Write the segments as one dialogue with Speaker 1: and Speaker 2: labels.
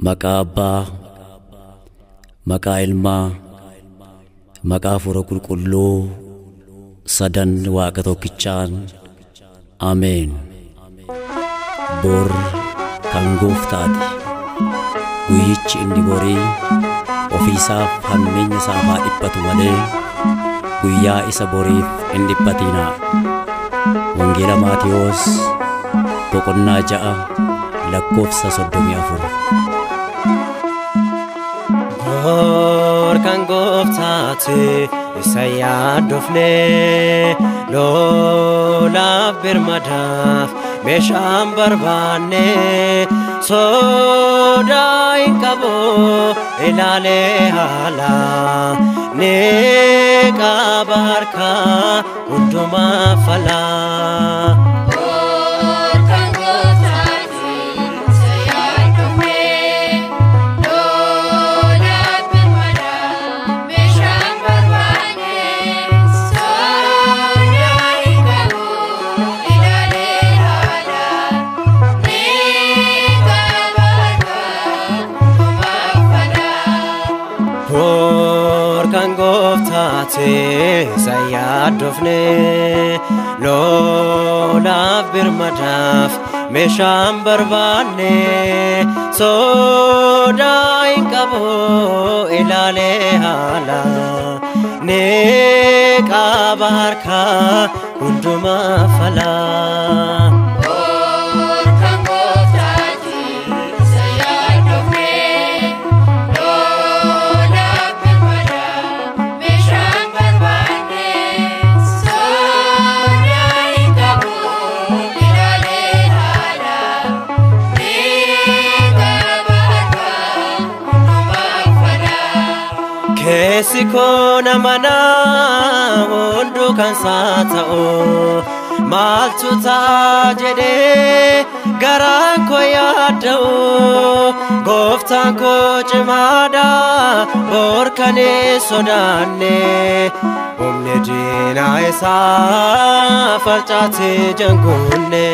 Speaker 1: Maqaa Abbaa, maqaa Ilmaa, maqaa Hafuura Qulqulluu sadan Waaqa tokkichaan. Ameen. Bor kan Gooftaati. Guyyichi inni borii ofiisaaf hammeenya isaa haa dhiphatu malee guyyaa isa boriif hin dhiphatinaa. Wangeela Maatiyos boqonnaa 6 lakkoofsa 34.
Speaker 2: Bor kan Gooftaati isa yaaddofnee lolaaf birmadaaf meeshaan barbaanne sodaa hin qabu ilaalee haala ni qaba harkaa hundumaa falaa. Bor kan Gooftaati isa yaaddofnee lolaaf birmadaaf meeshaan barbaanne sodaa hin qabu ilaalee haala ni qaba harkaa hundumaa falaa. Keessi koo namana hundu kan saata'u maaltu ta'a jedhee garaan koo yaadda'u Gooftaan koo cimaadha bor kan hin sodaanne humni diinaa isaa farcaatee jangunne.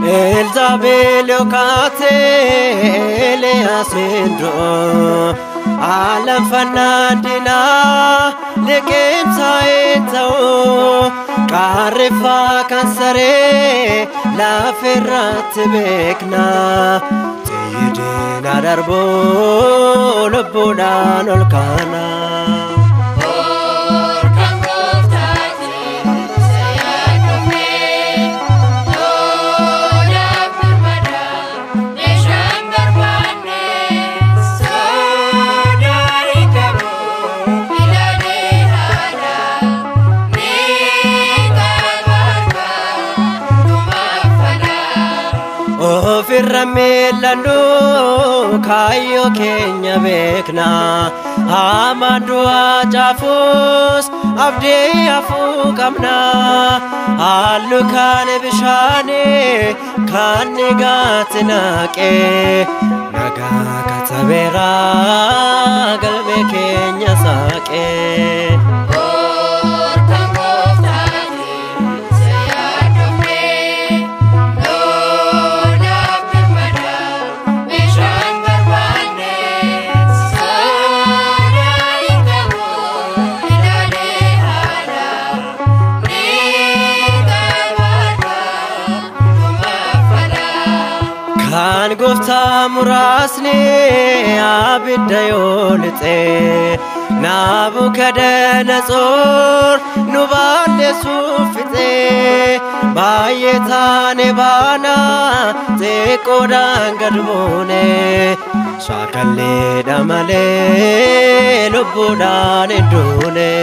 Speaker 2: Elzabel yokate Elias indro alam fanadina lekem saintao karifa kansare la ferrat bekna teyidina darbo lubbudan olkana. Ofirra melanu kayo kenya bekna amadu ajafus abde afu kamna alu kan bishane kan gatinake naga katabera galbe kenya sake. Kan Gooftaa muraasni abidda yoolite Nabukadnezar nu balleessuuf fixe baay'ee taane baana xiqqoodhaan gad buune shaakalleedha malee lubbuudhaan hin duune.